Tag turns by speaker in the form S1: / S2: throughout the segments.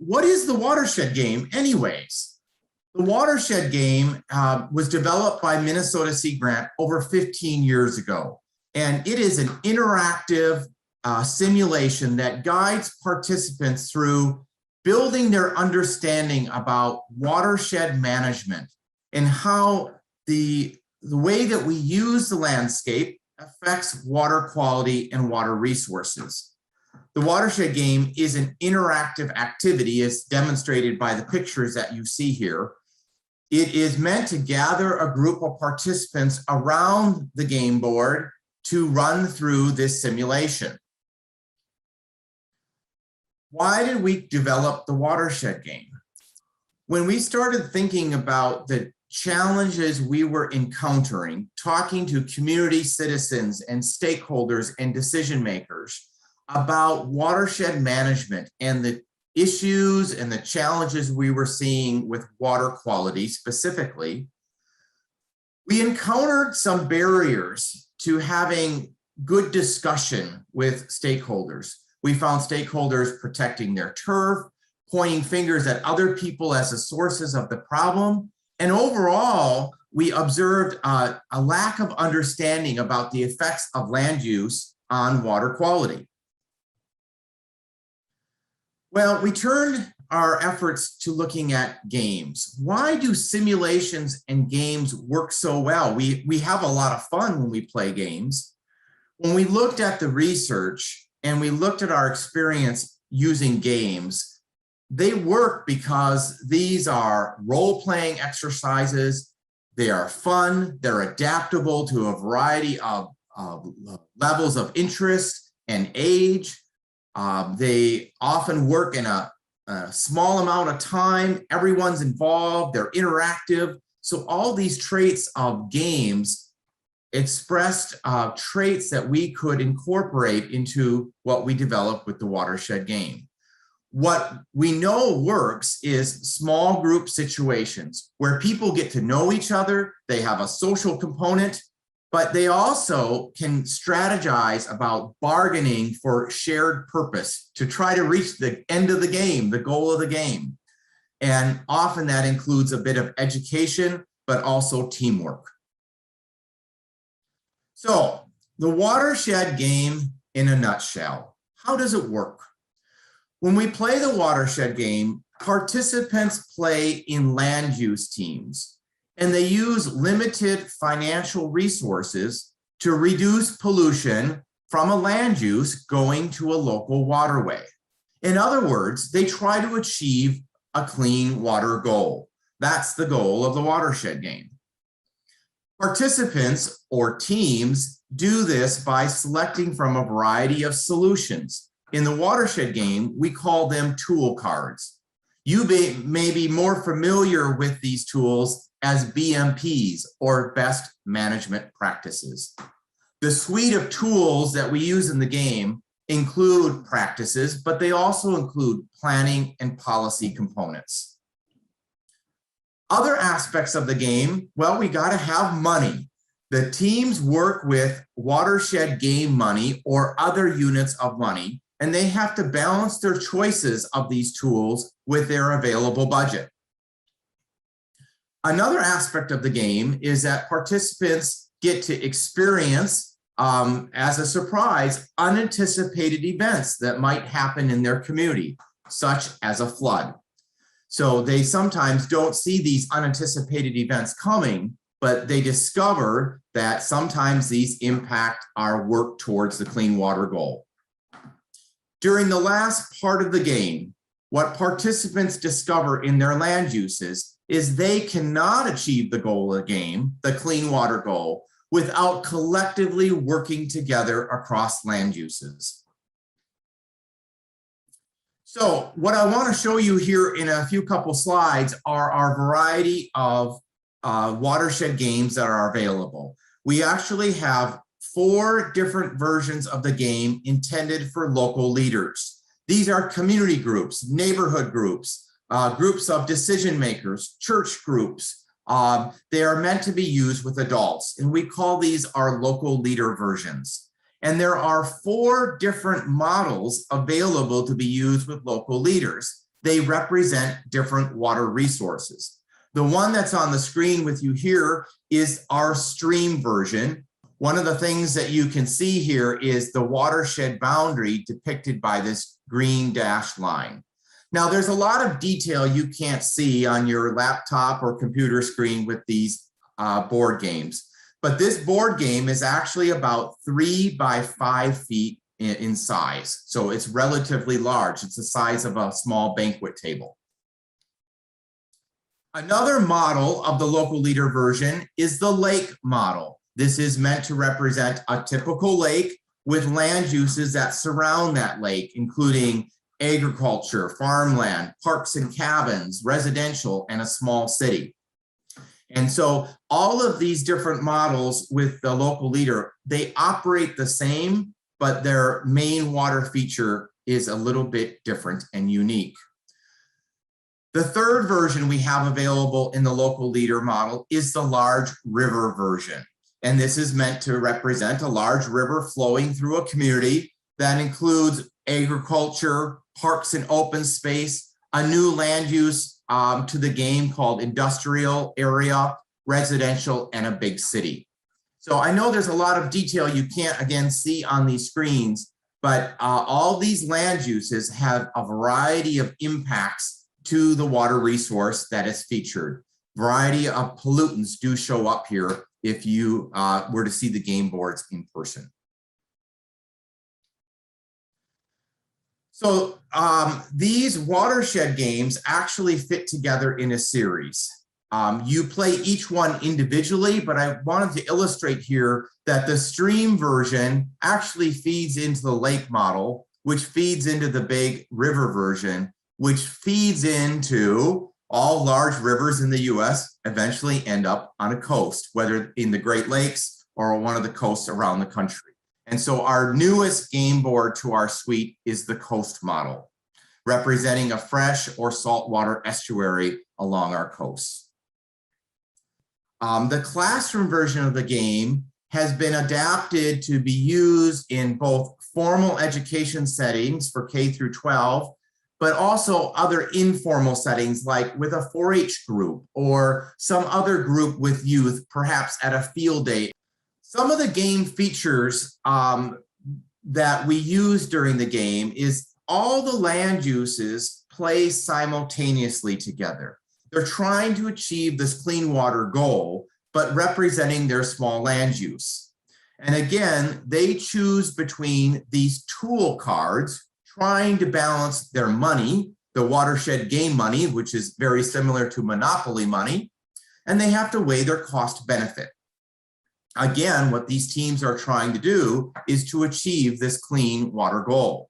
S1: what is the Watershed Game anyways? The Watershed Game was developed by Minnesota Sea Grant over 15 years ago. And it is an interactive simulation that guides participants through building their understanding about watershed management and how the way that we use the landscape affects water quality and water resources. The Watershed Game is an interactive activity as demonstrated by the pictures that you see here. It is meant to gather a group of participants around the game board to run through this simulation. Why did we develop the Watershed Game? When we started thinking about the challenges we were encountering, talking to community citizens and stakeholders and decision makers about watershed management and the issues and the challenges we were seeing with water quality specifically, we encountered some barriers to having good discussion with stakeholders. We found stakeholders protecting their turf, pointing fingers at other people as the sources of the problem. And overall, we observed a lack of understanding about the effects of land use on water quality. Well, we turned our efforts to looking at games. Why do simulations and games work so well? We have a lot of fun when we play games. When we looked at the research and we looked at our experience using games, they work because these are role-playing exercises. They are fun. They're adaptable to a variety of levels of interest and age. They often work in a small amount of time. Everyone's involved. They're interactive. So all these traits of games expressed traits that we could incorporate into what we developed with the Watershed Game. What we know works is small group situations where people get to know each other. They have a social component, but they also can strategize about bargaining for shared purpose to try to reach the end of the game, the goal of the game. And often that includes a bit of education, but also teamwork. So the Watershed Game in a nutshell, how does it work? When we play the Watershed Game, participants play in land use teams, and they use limited financial resources to reduce pollution from a land use going to a local waterway. In other words, they try to achieve a clean water goal. That's the goal of the Watershed Game. Participants or teams do this by selecting from a variety of solutions. In the Watershed Game, we call them tool cards. You may be more familiar with these tools as BMPs, or best management practices. The suite of tools that we use in the game include practices, but they also include planning and policy components. Other aspects of the game, well, we got to have money. The teams work with Watershed Game money or other units of money, and they have to balance their choices of these tools with their available budget. Another aspect of the game is that participants get to experience, as a surprise, unanticipated events that might happen in their community, such as a flood. So they sometimes don't see these unanticipated events coming, but they discover that sometimes these impact our work towards the clean water goal. During the last part of the game, what participants discover in their land uses is they cannot achieve the goal of the game, the clean water goal, without collectively working together across land uses. So what I want to show you here in a few couple slides are our variety of watershed games that are available. We actually have 4 different versions of the game intended for local leaders. These are community groups, neighborhood groups, groups of decision makers, church groups. They are meant to be used with adults, and we call these our local leader versions. And there are 4 different models available to be used with local leaders. they represent different water resources. The one that's on the screen with you here is our stream version. One of the things that you can see here is the watershed boundary depicted by this green dashed line. Now, there's a lot of detail you can't see on your laptop or computer screen with these board games, but this board game is actually about 3 by 5 feet in size. So it's relatively large. It's the size of a small banquet table. Another model of the local leader version is the lake model. This is meant to represent a typical lake with land uses that surround that lake, including agriculture, farmland, parks and cabins, residential, and a small city. And so all of these different models with the local leader, they operate the same, but their main water feature is a little bit different and unique. The third version we have available in the local leader model is the large river version. And this is meant to represent a large river flowing through a community that includes agriculture, parks and open space, a new land use to the game called industrial area, residential, and a big city. So I know there's a lot of detail you can't, again, see on these screens, but all these land uses have a variety of impacts to the water resource that is featured. Variety of pollutants do show up here if you were to see the game boards in person. So these watershed games actually fit together in a series. You play each one individually, but I wanted to illustrate here that the stream version actually feeds into the lake model, which feeds into the big river version, which feeds into all large rivers in the US eventually end up on a coast, whether in the Great Lakes or one of the coasts around the country. And so our newest game board to our suite is the coast model, representing a fresh or saltwater estuary along our coasts. The classroom version of the game has been adapted to be used in both formal education settings for K through 12, but also other informal settings like with a 4-H group or some other group with youth, perhaps at a field day. Some of the game features that we use during the game is all the land uses play simultaneously together. They're trying to achieve this clean water goal, but representing their small land use. And again, they choose between these tool cards, trying to balance their money, the Watershed Game money, which is very similar to Monopoly money, and they have to weigh their cost benefit. Again, what these teams are trying to do is to achieve this clean water goal.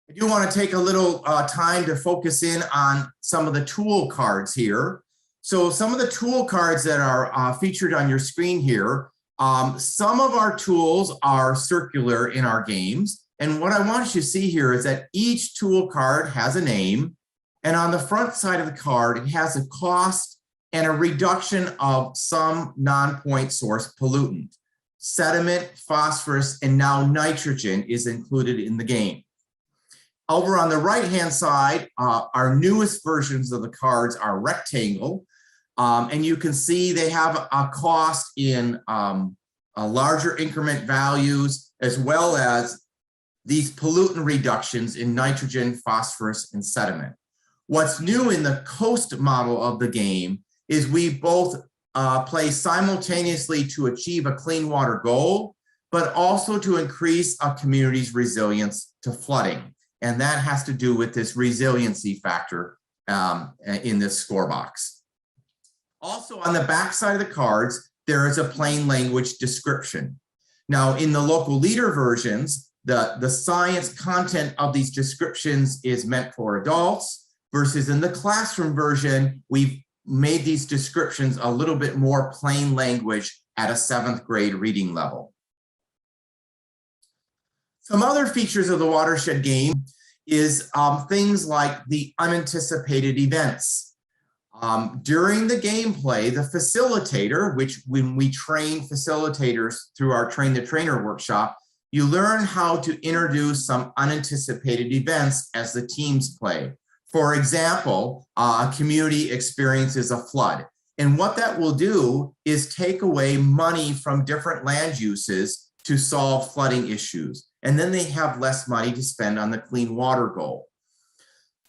S1: I do want to take a little time to focus in on some of the tool cards here. So some of the tool cards that are featured on your screen here, some of our tools are circular in our games. And what I want you to see here is that each tool card has a name. And on the front side of the card, it has a cost and a reduction of some non-point source pollutant. Sediment, phosphorus, and now nitrogen is included in the game. Over on the right-hand side, our newest versions of the cards are rectangle. And you can see they have a cost in a larger increment values, as well as these pollutant reductions in nitrogen, phosphorus, and sediment. What's new in the coast model of the game is we both play simultaneously to achieve a clean water goal, but also to increase a community's resilience to flooding. And that has to do with this resiliency factor in this score box. Also on the back side of the cards, there is a plain language description. Now in the local leader versions, the science content of these descriptions is meant for adults, versus in the classroom version, we've made these descriptions a little bit more plain language at a 7th grade reading level. Some other features of the Watershed Game is things like the unanticipated events. During the gameplay, the facilitator, which when we train facilitators through our Train the Trainer workshop, You learn how to introduce some unanticipated events as the teams play. For example, a community experiences a flood. And what that will do is take away money from different land uses to solve flooding issues. And then they have less money to spend on the clean water goal.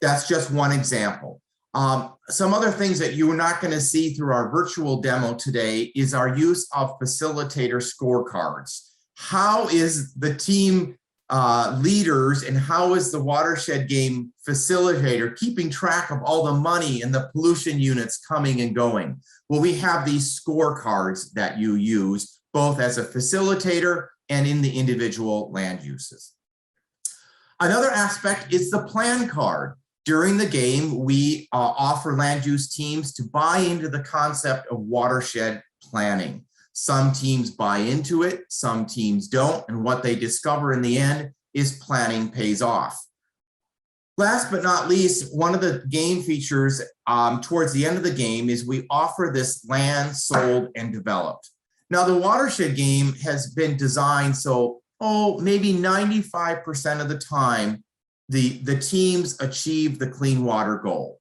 S1: That's just one example. Some other things that you are not going to see through our virtual demo today is our use of facilitator scorecards. How is the team leaders and how is the Watershed Game facilitator keeping track of all the money and the pollution units coming and going? Well, we have these scorecards that you use both as a facilitator and in the individual land uses. Another aspect is the plan card. During the game, we offer land use teams to buy into the concept of watershed planning. Some teams buy into it, some teams don't, and what they discover in the end is planning pays off. Last but not least, one of the game features towards the end of the game is we offer this land sold and developed. Now, the Watershed Game has been designed so, maybe 95% of the time, the teams achieve the clean water goal.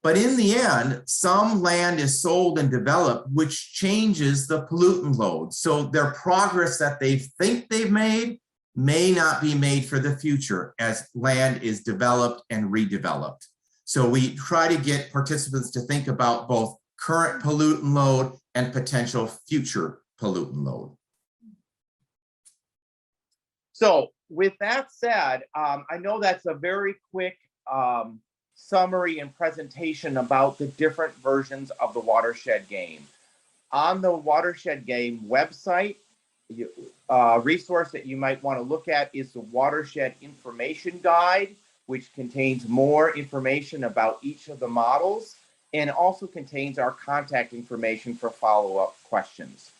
S1: But in the end, some land is sold and developed, which changes the pollutant load. So their progress that they think they've made may not be made for the future as land is developed and redeveloped. So we try to get participants to think about both current pollutant load and potential future pollutant load.
S2: So with that said, I know that's a very quick summary and presentation about the different versions of the Watershed Game. On the Watershed Game website, resource that you might want to look at is the Watershed Information Guide, which contains more information about each of the models and also contains our contact information for follow-up questions.